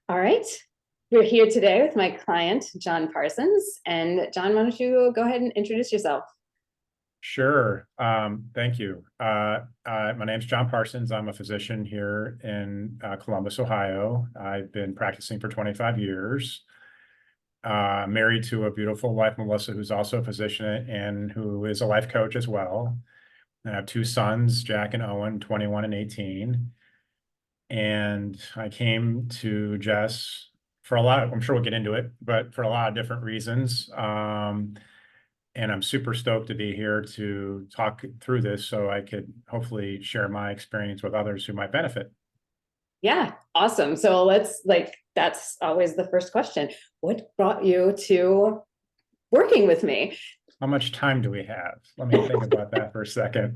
All right. We're here today with my client, John Parsons. And John, why don't you go ahead and introduce yourself? Sure. Thank you. My name's John Parsons. I'm a physician here in Columbus, Ohio. I've been practicing for 25 years. Married to a beautiful wife, Melissa, who's also a physician and who is a life coach as well. I have two sons, Jack and Owen, 21 and 18. And I came to Jess for I'm sure we'll get into it, but for a lot of different reasons. And I'm super stoked to be here to talk through this so I could hopefully share my experience with others who might benefit. Yeah, awesome. So that's always the first question. What brought you to working with me? How much time do we have? Let me think about that for a second.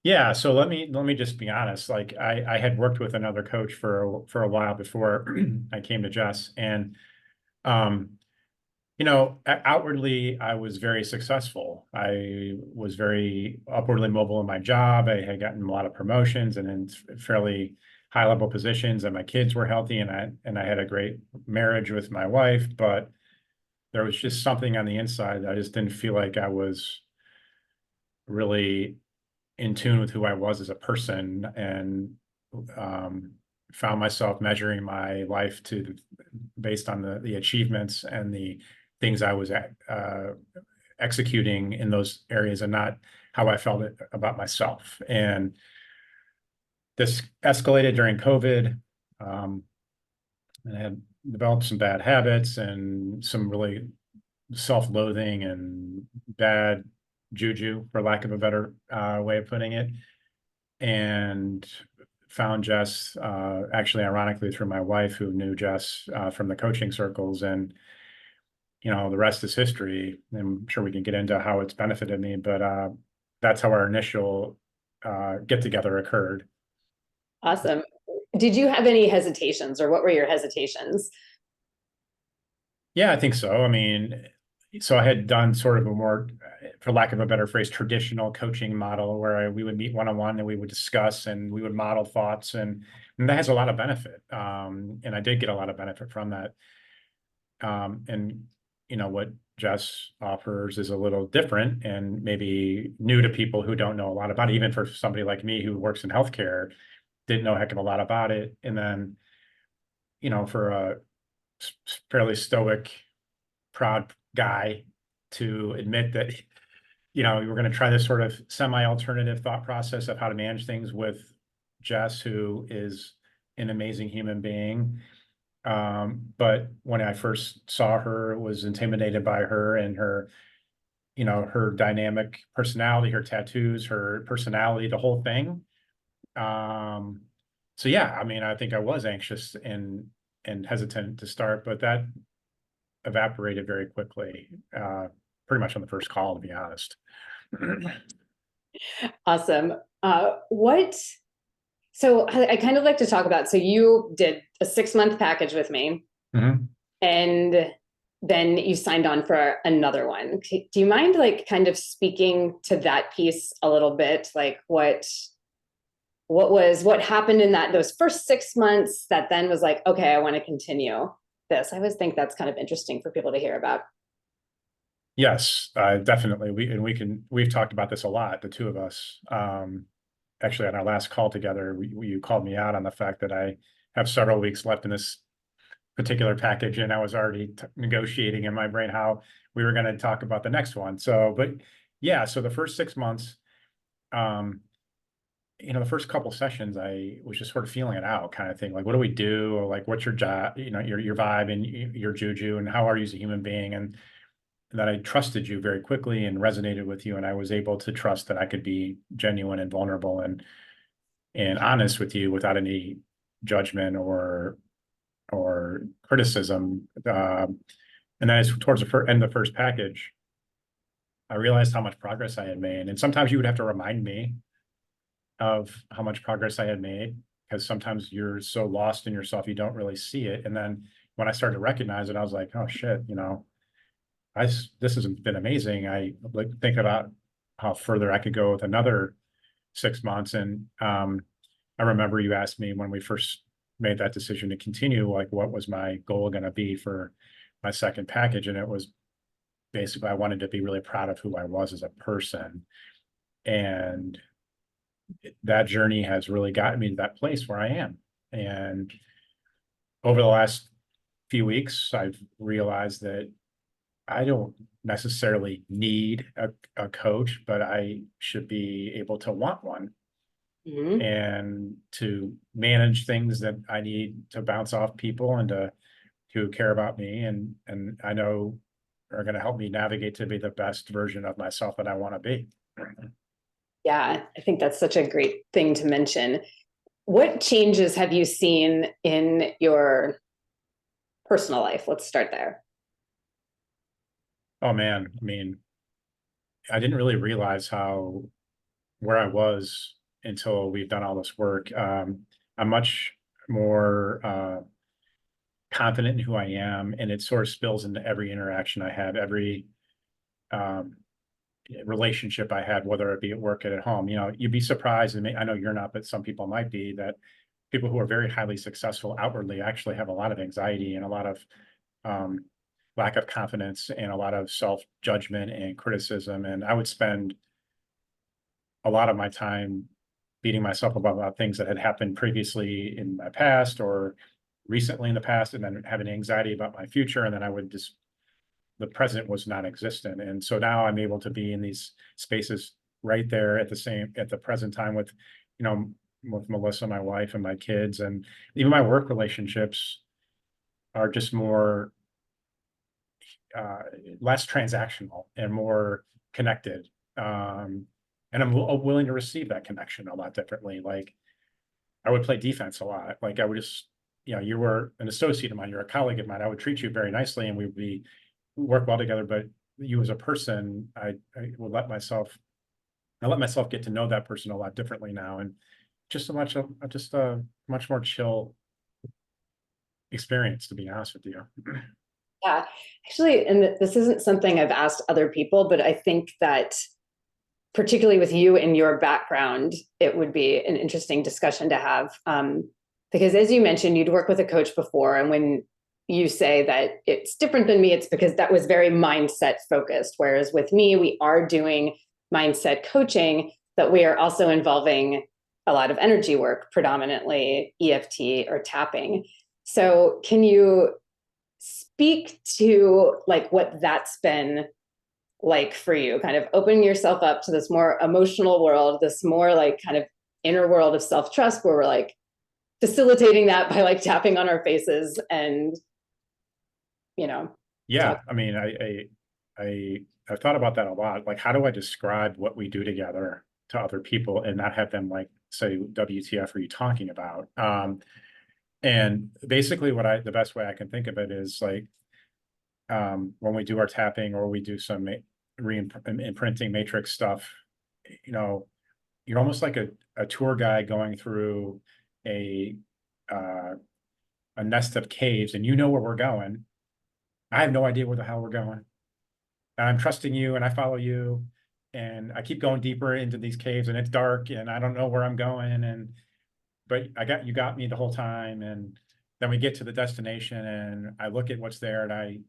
Yeah, so let me just be honest. Like I had worked with another coach for a while before I came to Jess, and um, outwardly, I was very successful. I was very upwardly mobile in my job. I had gotten a lot of promotions and in fairly high level positions, and my kids were healthy, and I had a great marriage with my wife. But there was just something on the inside that I just didn't feel like I was really in tune with who I was as a person, and um, found myself measuring my life based on the achievements and the things I was executing in those areas, and not how I felt about myself. And this escalated during COVID. And I had developed some bad habits and some really self-loathing and bad juju, for lack of a better way of putting it. And found Jess, actually, ironically, through my wife, who knew Jess from the coaching circles. And, the rest is history. I'm sure we can get into how it's benefited me, but that's how our initial get together occurred. Awesome. Did you have any hesitations, or what were your hesitations? Yeah, I think so. I mean, so I had done sort of a more, for lack of a better phrase, traditional coaching model where we would meet one-on-one and we would discuss and we would model thoughts, and that has a lot of benefit. And I did get a lot of benefit from that. And what Jess offers is a little different and maybe new to people who don't know a lot about it. Even for somebody like me who works in healthcare, didn't know a heck of a lot about it. And then, for a fairly stoic, proud guy to admit that, we were going to try this sort of semi-alternative thought process of how to manage things with Jess, who is an amazing human being. But when I first saw her, was intimidated by her and her dynamic personality, her tattoos, her personality, the whole thing. So yeah, I mean, I think I was anxious and hesitant to start, but that evaporated very quickly, pretty much on the first call, to be honest. Awesome. So I kind of like to talk about, so you did a 6-month package with me, Mhm. and then you signed on for another one. Do you mind kind of speaking to that piece a little bit? Like what happened in those first 6 months that then was like, okay, I want to continue this. I always think that's kind of interesting for people to hear about. Yes, definitely. We've talked about this a lot, the two of us. Actually, on our last call together, you called me out on the fact that I have several weeks left in this particular package, and I was already negotiating in my brain how we were going to talk about the next one. So, but yeah, so the first 6 months, um, the first couple sessions, I was just sort of feeling it out, kind of thing. Like, what do we do? Or like, what's your job? Your vibe and your juju, and how are you as a human being? And that I trusted you very quickly and resonated with you, and I was able to trust that I could be genuine and vulnerable and honest with you without any judgment or criticism. And then as towards the end of the first package, I realized how much progress I had made. And sometimes you would have to remind me of how much progress I had made, because sometimes you're so lost in yourself, you don't really see it. And then when I started to recognize it, I was like, oh shit, this has been amazing. I like think about how further I could go with another 6 months. And I remember you asked me when we first made that decision to continue, like what was my goal going to be for my second package? And it was basically, I wanted to be really proud of who I was as a person. And that journey has really gotten me to that place where I am. And over the last few weeks, I've realized that I don't necessarily need a coach, but I should be able to want one Mhm. and to manage things that I need to bounce off people and to who care about me and I know are going to help me navigate to be the best version of myself that I want to be. Yeah, I think that's such a great thing to mention. What changes have you seen in your personal life? Let's start there. Oh man, I mean, I didn't really realize how where I was until we've done all this work. I'm much more confident in who I am, and it sort of spills into every interaction I have, every um, relationship I had, whether it be at work or at home. You know, you'd be surprised, and I know you're not, but some people might be, that people who are very highly successful outwardly actually have a lot of anxiety and a lot of um, lack of confidence and a lot of self-judgment and criticism. And I would spend a lot of my time beating myself up about things that had happened previously in my past or recently in the past, and then having anxiety about my future. And then I would just, the present was non-existent. And so now I'm able to be in these spaces right there at the present time with, you know, with Melissa, my wife, and my kids. And even my work relationships are just more, uh, less transactional and more connected. And I'm willing to receive that connection a lot differently. Like I would play defense a lot. Like I would just, you know, you were an associate of mine, you're a colleague of mine. I would treat you very nicely and we work well together. But you as a person, I would I let myself get to know that person a lot differently now. And just a much more chill experience, to be honest with you. Yeah, actually, and this isn't something I've asked other people, but I think that particularly with you and your background, it would be an interesting discussion to have. Because as you mentioned, you'd worked with a coach before, and when you say that it's different than me, it's because that was very mindset focused. Whereas with me, we are doing mindset coaching, but we are also involving a lot of energy work, predominantly EFT or tapping. So can you speak to like what that's been like for you, kind of opening yourself up to this more emotional world, this more like kind of inner world of self-trust, where we're like facilitating that by like tapping on our faces and, you know, Yeah, talk. I mean, I've thought about that a lot. Like, how do I describe what we do together to other people and not have them like say, "WTF are you talking about?" And basically, the best way I can think of it is like when we do our tapping or we do some re-imprinting matrix stuff. You know, you're almost like a tour guide going through a uh, a nest of caves, and you know where we're going. I have no idea where the hell we're going. And I'm trusting you and I follow you. And I keep going deeper into these caves and it's dark and I don't know where I'm going. But you got me the whole time. And then we get to the destination and I look at what's there and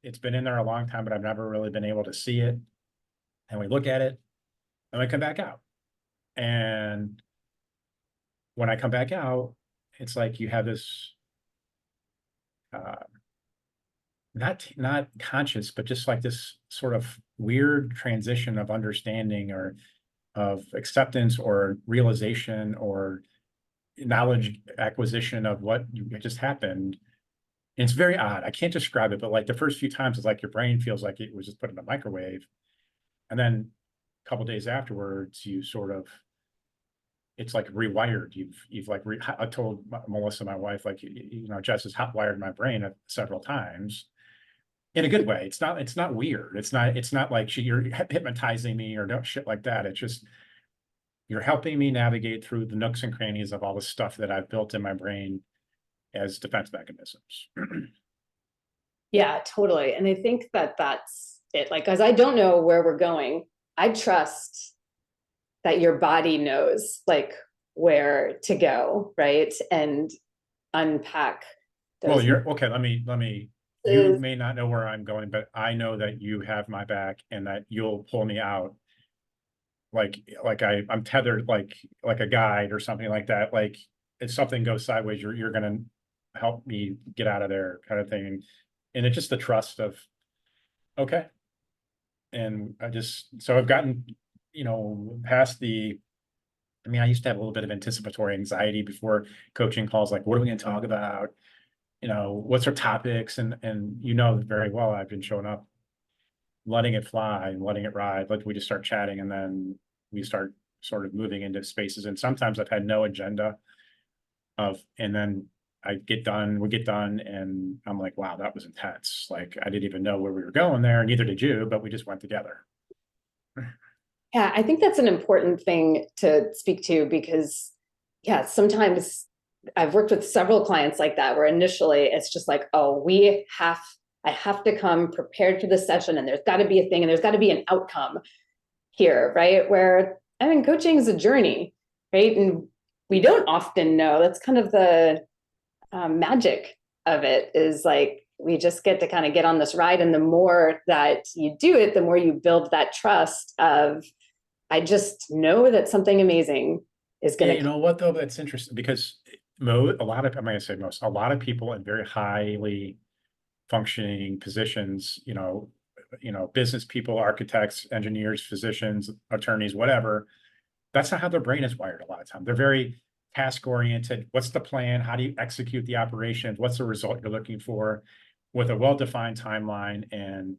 it's been in there a long time, but I've never really been able to see it. And we look at it and we come back out. And when I come back out, it's like you have this, uh, not conscious, but just like this sort of weird transition of understanding or of acceptance or realization or knowledge acquisition of what just happened. And it's very odd. I can't describe it, but like the first few times, it's like your brain feels like it was just put in a microwave. And then a couple days afterwards, you sort of, it's like rewired. You've like, I told Melissa, my wife, like, you know, Jess has hot wired my brain several times in a good way. It's not weird. It's not like you're hypnotizing me or no shit like that. It's just, you're helping me navigate through the nooks and crannies of all the stuff that I've built in my brain as defense mechanisms. Yeah, totally. And I think that that's it. Like, as I don't know where we're going, I trust that your body knows like where to go, right? And unpack Well, those you're okay. You nuances. may not know where I'm going, but I know that you have my back and that you'll pull me out. I'm tethered like a guide or something like that. Like if something goes sideways, you're gonna help me get out of there kind of thing. And it's just the trust of, okay. And so I've gotten, past I used to have a little bit of anticipatory anxiety before coaching calls, like, what are we going to talk about? What's our topics? And very well, I've been showing up, letting it fly and letting it ride. Like we just start chatting and then we start sort of moving into spaces. And sometimes I've had no agenda and then we get done and I'm like, wow, that was intense. Like I didn't even know where we were going there. Neither did you, but we just went together. Yeah, I think that's an important thing to speak to because, yeah, sometimes I've worked with several clients like that where initially it's just like, oh, I have to come prepared for this session and there's got to be a thing and there's got to be an outcome here, right? Where I mean, coaching is a journey, right? And we don't often know. That's kind of the magic of it is like we just get to kind of get on this ride. And the more that you do it, the more you build that trust of, I just know that something amazing is Yeah, going you to. know what though? That's interesting because I'm going to say most, a lot of people in very highly functioning positions, business people, architects, engineers, physicians, attorneys, whatever. That's not how their brain is wired a lot of time. They're very task oriented. What's the plan? How do you execute the operations? What's the result you're looking for with a well-defined timeline and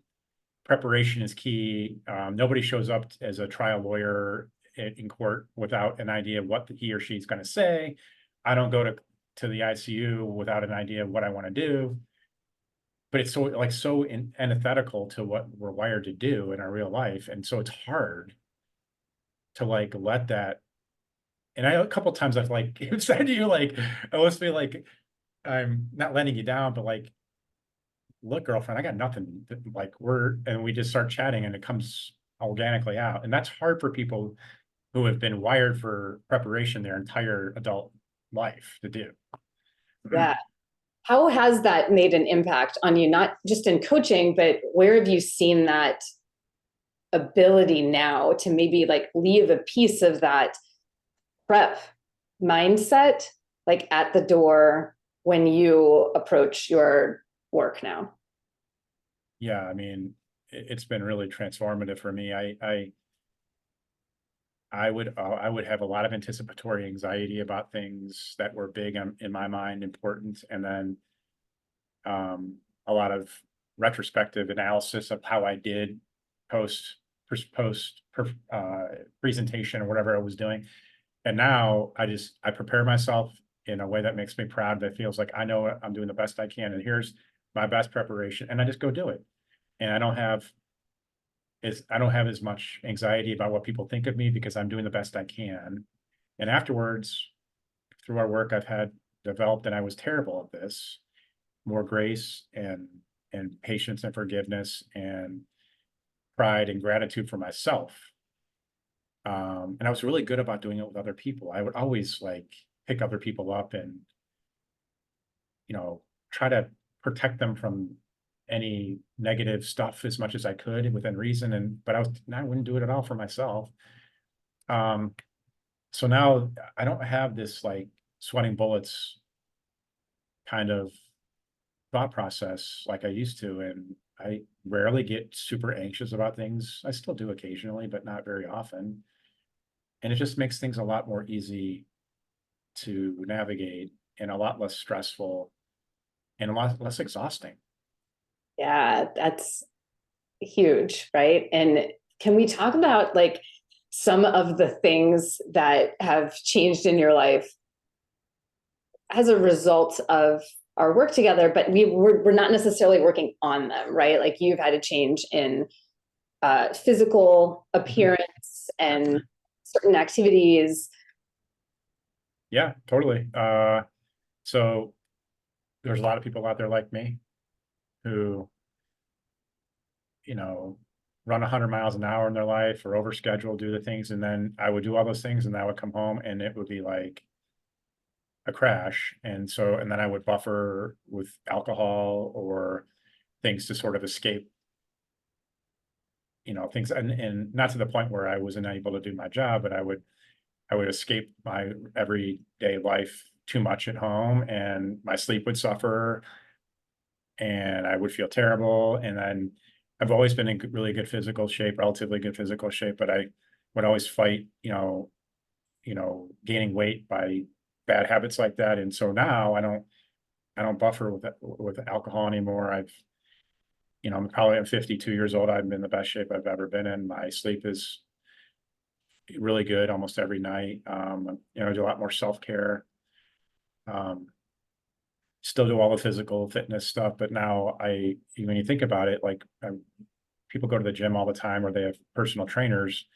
preparation is key. Nobody shows up as a trial lawyer in court without an idea of what he or she's going to say. I don't go to the ICU without an idea of what I want to do. But it's so antithetical to what we're wired to do in our real life, and so it's hard to let that. And a couple times I've said to you I almost feel like I'm not letting you down, but look, girlfriend, I got nothing. And we just start chatting and it comes organically out. And that's hard for people who have been wired for preparation their entire adult life to do. Yeah. How has that made an impact on you, not just in coaching, but where have you seen that ability now to maybe like leave a piece of that prep mindset, like at the door when you approach your work now? Yeah, I mean, it's been really transformative for me. I would have a lot of anticipatory anxiety about things that were big in my mind, important, and then a lot of retrospective analysis of how I did post post presentation or whatever I was doing. And now I prepare myself in a way that makes me proud, that feels like I know I'm doing the best I can, and here's my best preparation, and I just go do it. And I don't have as much anxiety about what people think of me because I'm doing the best I can. And afterwards, through our work, I've had developed, and I was terrible at this, more grace and patience and forgiveness and pride and gratitude for myself. And I was really good about doing it with other people. I would always pick other people up and, try to protect them from any negative stuff as much as I could within reason. But I wouldn't do it at all for myself. Um, so now I don't have this sweating bullets kind of thought process like I used to. And I rarely get super anxious about things. I still do occasionally, but not very often. And it just makes things a lot more easy to navigate and a lot less stressful and a lot less exhausting. Yeah, that's huge, right? And can we talk about like some of the things that have changed in your life as a result of our work together, but we're not necessarily working on them, right? Like you've had a change in physical appearance and certain activities. Yeah, totally. So there's a lot of people out there like me who, you know, run 100 miles an hour in their life or overschedule, do the things. And then I would do all those things and I would come home and it would be like a crash. And then I would buffer with alcohol or things to sort of escape, things, and not to the point where I wasn't able to do my job, but I would escape my everyday life too much at home, and my sleep would suffer, and I would feel terrible. And then I've always been in really good physical shape, relatively good physical shape, but I would always fight, gaining weight by bad habits like that. And so now I don't buffer with alcohol anymore. I'm probably I'm 52 years old. I'm in the best shape I've ever been in. My sleep is really good almost every night. I do a lot more self-care. Um, Still do all the physical fitness stuff, but now when you think about it, like people go to the gym all the time, or they have personal trainers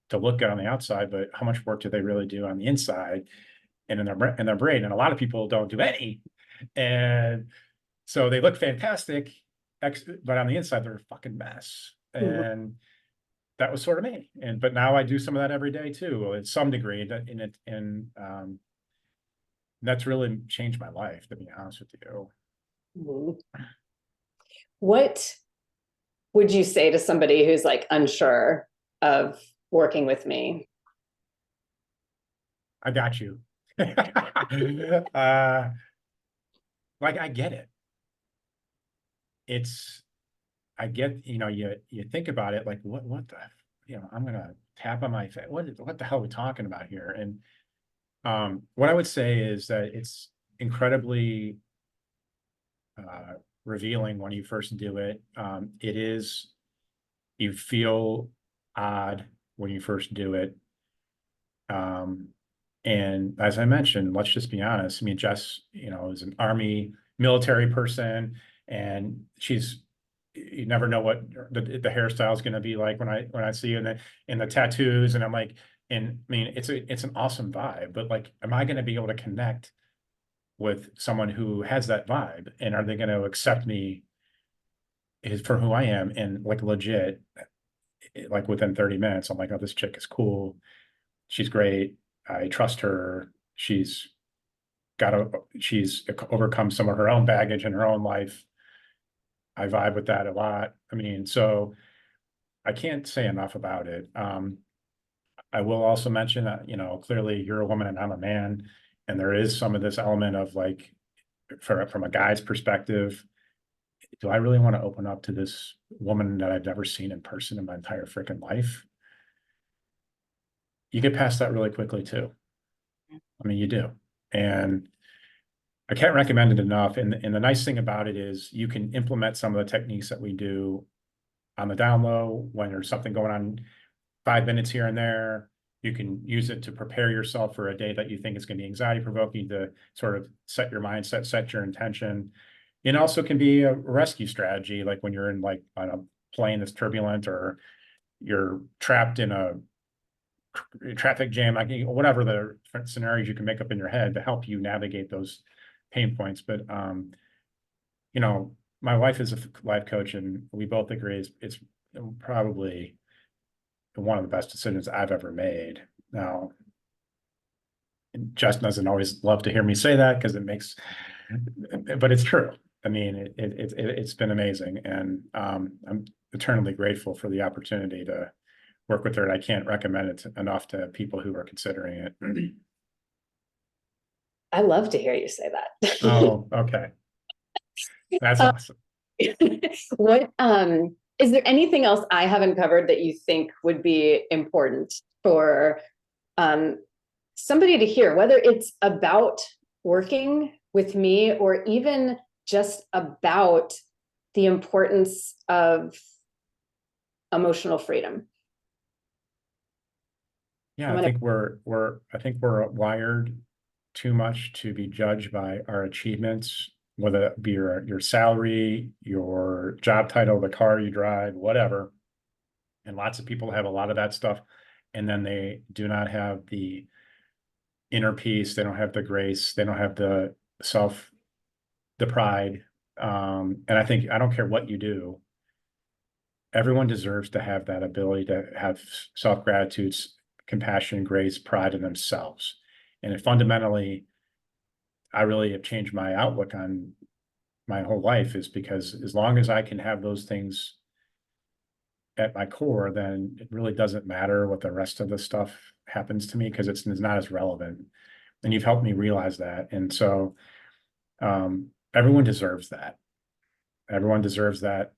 to look good on the outside, but how much work do they really do on the inside and in their brain? And a lot of people don't do any, and so they look fantastic, but on the inside they're a fucking mess. Mhm. And that was sort of me. But now I do some of that every day too, in some degree, that's really changed my life, to be honest with you. Mhm. What would you say to somebody who's like unsure of working with me? I got you. Like, I get it. I get, you think about it, like, what the, I'm gonna tap on my face. What the hell are we talking about here? And what I would say is that it's incredibly revealing when you first do it. You feel odd when you first do it. Um, and as I mentioned, let's just be honest. I mean, Jess, is an Army military person, and you never know what the hairstyle is going to be like when I see you in the tattoos, and I'm like, and I mean, it's an awesome vibe, but like, am I going to be able to connect with someone who has that vibe, and are they going to accept me for who I am? And like, legit, like within 30 minutes, I'm like, oh, this chick is cool. She's great. I trust her. She's overcome some of her own baggage in her own life. I vibe with that a lot. I mean, so I can't say enough about it. I will also mention that, clearly you're a woman and I'm a man, and there is some of this element of like, from a guy's perspective, do I really want to open up to this woman that I've never seen in person in my entire freaking life? You get past that really quickly too. I mean, you do. And I can't recommend it enough. And the nice thing about it is you can implement some of the techniques that we do on the down low when there's something going on, 5 minutes here and there. You can use it to prepare yourself for a day that you think is going to be anxiety provoking, to sort of set your mindset, set your intention. It also can be a rescue strategy, like when you're in like on a plane that's turbulent, or you're trapped in a traffic jam, like whatever the different scenarios you can make up in your head to help you navigate those pain points. But you know, my wife is a life coach, and we both agree it's probably one of the best decisions I've ever made. Now, Justin doesn't always love to hear me say that because but it's true. I mean, it's been amazing, and I'm eternally grateful for the opportunity to work with her, and I can't recommend it enough to people who are considering it. I love to hear you say that. Oh, okay. That's Um, awesome. what is there anything else I haven't covered that you think would be important for um, somebody to hear, whether it's about working with me or even just about the importance of emotional freedom? Yeah, I'm gonna I think we're wired too much to be judged by our achievements, whether it be your salary, your job title, the car you drive, whatever. And lots of people have a lot of that stuff, and then they do not have the inner peace. They don't have the grace. They don't have the pride. And I think, I don't care what you do, everyone deserves to have that ability to have self-gratitude, compassion, grace, pride in themselves. And it fundamentally I really have changed my outlook on my whole life, is because as long as I can have those things at my core, then it really doesn't matter what the rest of the stuff happens to me, because it's not as relevant. And you've helped me realize that. And so everyone deserves that. Everyone deserves that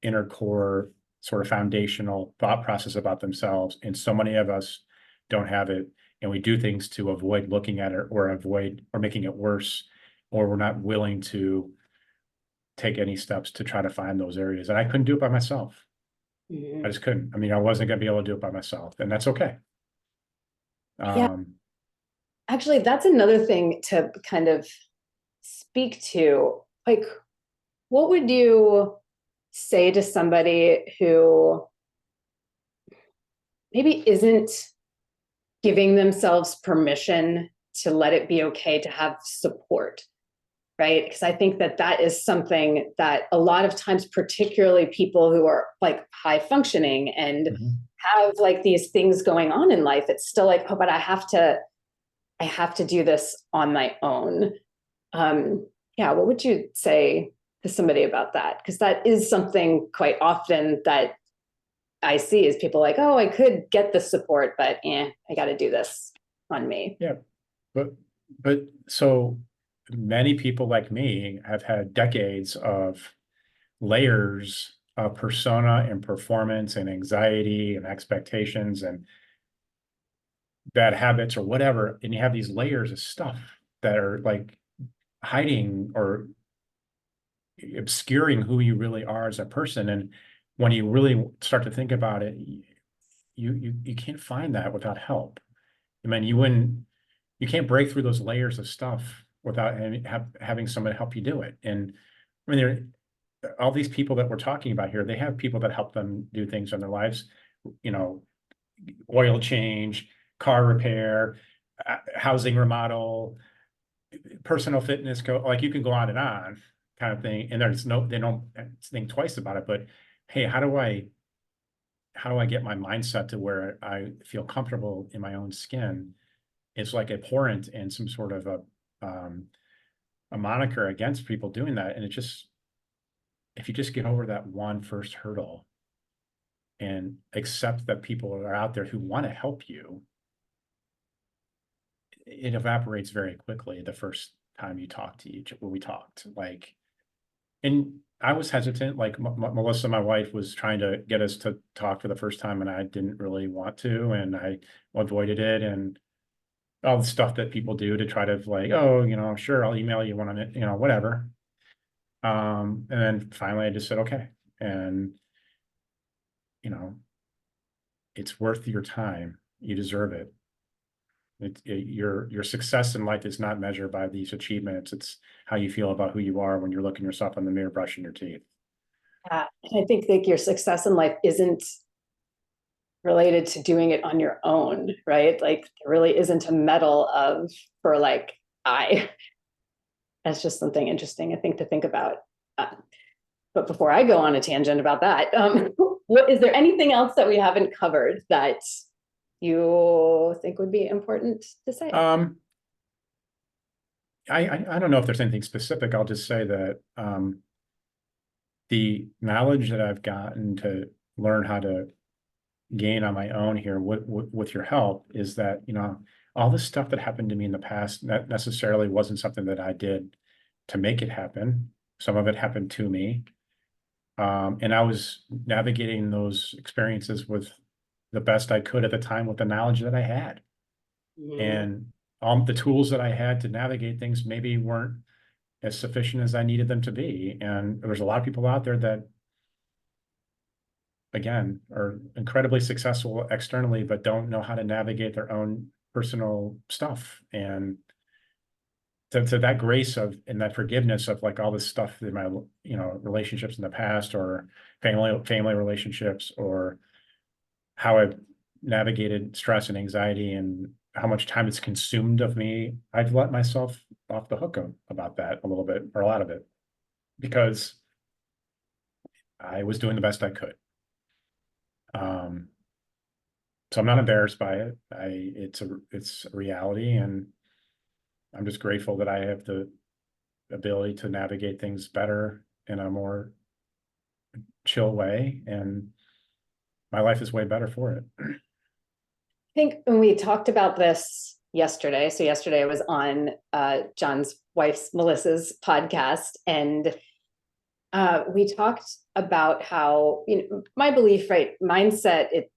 inner core sort of foundational thought process about themselves. And so many of us don't have it. And we do things to avoid looking at it, or avoid, or making it worse, or we're not willing to take any steps to try to find those areas. And I couldn't do it by myself. I just couldn't. I mean, I wasn't going to be able to do it by myself, and that's okay. Yeah, actually, that's another thing to kind of speak to. Like, what would you say to somebody who maybe isn't giving themselves permission to let it be okay to have support, right? Because I think that that is something that a lot of times, particularly people who are like high functioning and have like these things going on in life, it's still like, oh, but I have to do this on my own. Yeah, what would you say to somebody about that? Because that is something quite often that I see is people like, oh, I could get the support, but I got to do this on me. Yeah, but so many people like me have had decades of layers of persona and performance and anxiety and expectations and bad habits or whatever, and you have these layers of stuff that are like hiding or obscuring who you really are as a person. And when you really start to think about it, you can't find that without help. I mean, you can't break through those layers of stuff without having someone help you do it. And I mean, all these people that we're talking about here, they have people that help them do things in their lives, you know, oil change, car repair, housing remodel, personal fitness, like you can go on and on, kind of thing. And they don't think twice about it, but hey, how do I get my mindset to where I feel comfortable in my own skin? It's like abhorrent and some sort of a moniker against people doing that. And if you just get over that one first hurdle and accept that people are out there who want to help you, it evaporates very quickly the first time you talk to when we talked. Like, and I was hesitant, like Melissa, my wife, was trying to get us to talk for the first time, and I didn't really want to, and I avoided it, and all the stuff that people do to try to like, oh, sure, I'll email you when I'm, whatever. And then finally I just said, okay. And, it's worth your time. You deserve it. Your success in life is not measured by these achievements. It's how you feel about who you are when you're looking yourself in the mirror, brushing your teeth. And I think like your success in life isn't related to doing it on your own, right? Like there really isn't a medal for like that's just something interesting, I think, to think about. But before I go on a tangent about that, is there anything else that we haven't covered that you think would be important to say? I don't know if there's anything specific. I'll just say that the knowledge that I've gotten to learn how to gain on my own here with your help is that, all this stuff that happened to me in the past, that necessarily wasn't something that I did to make it happen. Some of it happened to me. And I was navigating those experiences with the best I could at the time with the knowledge that I had. And the tools that I had to navigate things maybe weren't as sufficient as I needed them to be. And there's a lot of people out there that, again, are incredibly successful externally, but don't know how to navigate their own personal stuff. And to that grace of, and that forgiveness of like all this stuff in my, relationships in the past, or family relationships, or how I've navigated stress and anxiety and how much time it's consumed of me, I've let myself off the hook about that a little bit, or a lot of it, because I was doing the best I could. So I'm not embarrassed by it. It's a reality, and I'm just grateful that I have the ability to navigate things better in a more chill way, and my life is way better for it. I think when we talked about this yesterday, so yesterday I was on John's wife's Melissa's podcast, and we talked about how, my belief, right? Mindset, it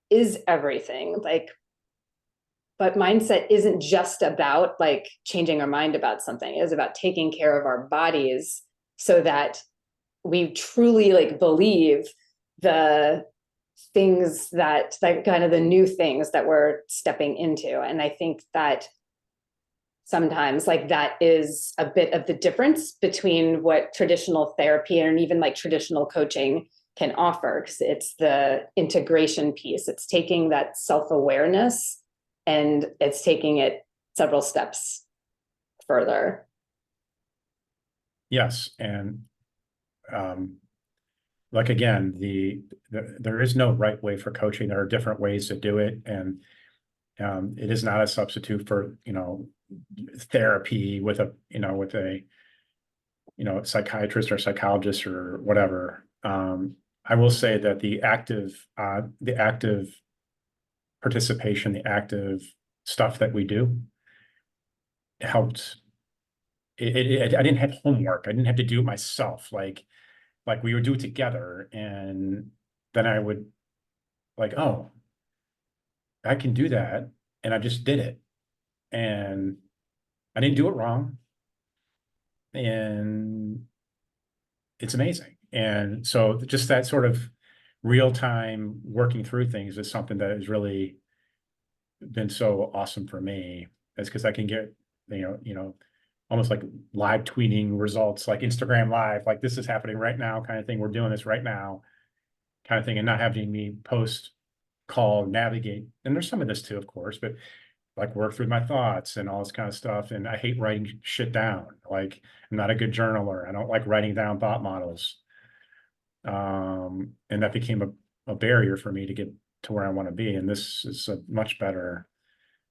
is everything. Like, but mindset isn't just about like changing our mind about something. It is about taking care of our bodies so that we truly like believe the things that kind of the new things that we're stepping into. And I think that sometimes like that is a bit of the difference between what traditional therapy and even like traditional coaching can offer, because it's the integration piece. It's taking that self-awareness and it's taking it several steps further. Yes, and like again, there is no right way for coaching. There are different ways to do it, and it is not a substitute for therapy with a psychiatrist or psychologist or whatever. I will say that the active participation, the active stuff that we do helped. I didn't have homework. I didn't have to do it myself. Like we would do it together, and then I would like, oh, I can do that, and I just did it, and I didn't do it wrong, and it's amazing. And so just that sort of real time working through things is something that has really been so awesome for me. That's because I can get, almost like live tweeting results, like Instagram live, like this is happening right now kind of thing. We're doing this right now kind of thing, and not having me post, call, navigate. And there's some of this too, of course, but like work through my thoughts and all this kind of stuff. And I hate writing shit down. Like I'm not a good journaler. I don't like writing down thought models. And that became a barrier for me to get to where I want to be. And this is a much better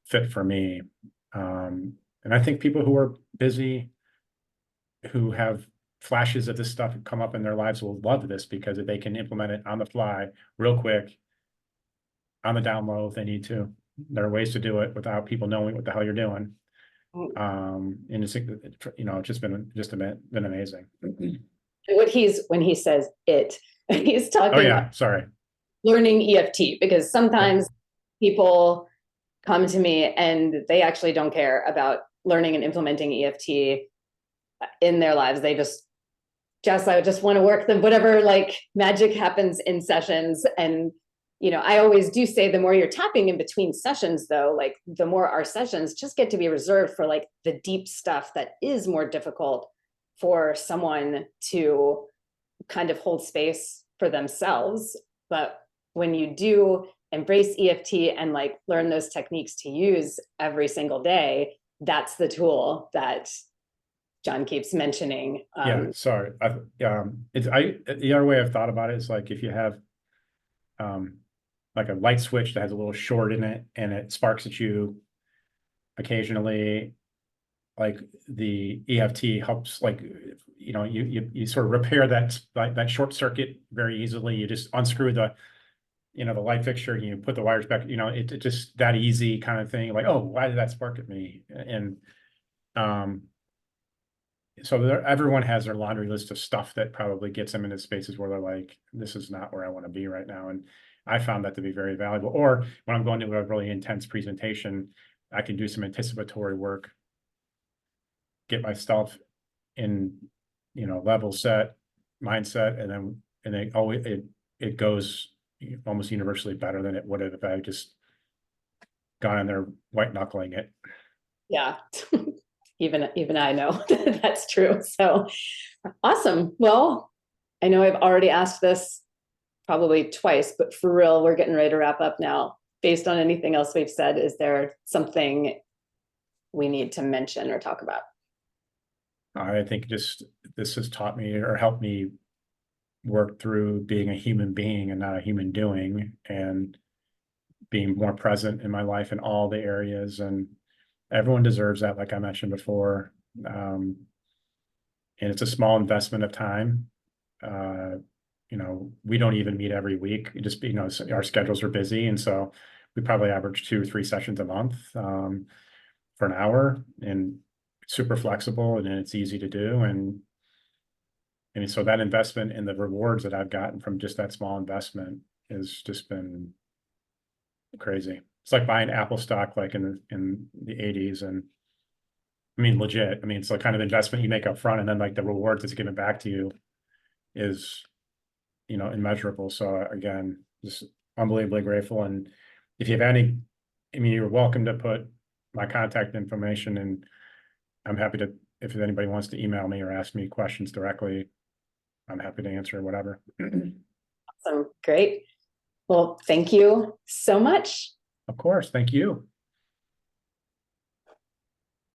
fit for me. And I think people who are busy, who have flashes of this stuff come up in their lives will love this, because if they can implement it on the fly real quick, on the down low if they need to. There are ways to do it without people knowing what the hell you're doing. And it's just been amazing. When he says it, he's talking Oh yeah, sorry. Learning EFT, because sometimes people come to me and they actually don't care about learning and implementing EFT in their lives. They I just want to work them, whatever like magic happens in sessions. And I always do say the more you're tapping in between sessions, though, like the more our sessions just get to be reserved for like the deep stuff that is more difficult for someone to kind of hold space for themselves. But when you do embrace EFT and like learn those techniques to use every single day, that's the tool that John keeps mentioning. Yeah, sorry. The other way I've thought about it is like if you have like a light switch that has a little short in it and it sparks at you occasionally, like the EFT helps, like you sort of repair that short circuit very easily. You just unscrew the light fixture and you put the wires back, it just that easy kind of thing. Like, oh, why did that spark at me? And so everyone has their laundry list of stuff that probably gets them into spaces where they're like, this is not where I want to be right now. And I found that to be very valuable. Or when I'm going to a really intense presentation, I can do some anticipatory work, get myself in, level set, mindset, and then it goes almost universally better than it would have if I just gone in there white knuckling it. Yeah. Even I know that's true. So awesome. Well, I know I've already asked this probably twice, but for real, we're getting ready to wrap up now. Based on anything else we've said, is there something we need to mention or talk about? I think just this has taught me or helped me work through being a human being and not a human doing, and being more present in my life in all the areas, and Everyone deserves that, like I mentioned before. And it's a small investment of time. We don't even meet every week. Just, our schedules are busy. And so we probably average 2 or 3 sessions a month, for an hour, and super flexible, and it's easy to do. And so that investment and the rewards that I've gotten from just that small investment has just been crazy. It's like buying Apple stock like in the 80s. And I mean, legit. I mean, it's the kind of investment you make up front, and then like the rewards that's given back to you is, immeasurable. So again, just unbelievably grateful. And if you have any, I mean, you're welcome to put my contact information, and I'm happy to, if anybody wants to email me or ask me questions directly, I'm happy to answer whatever. Awesome. Great. Well, thank you so much. Of course. Thank you.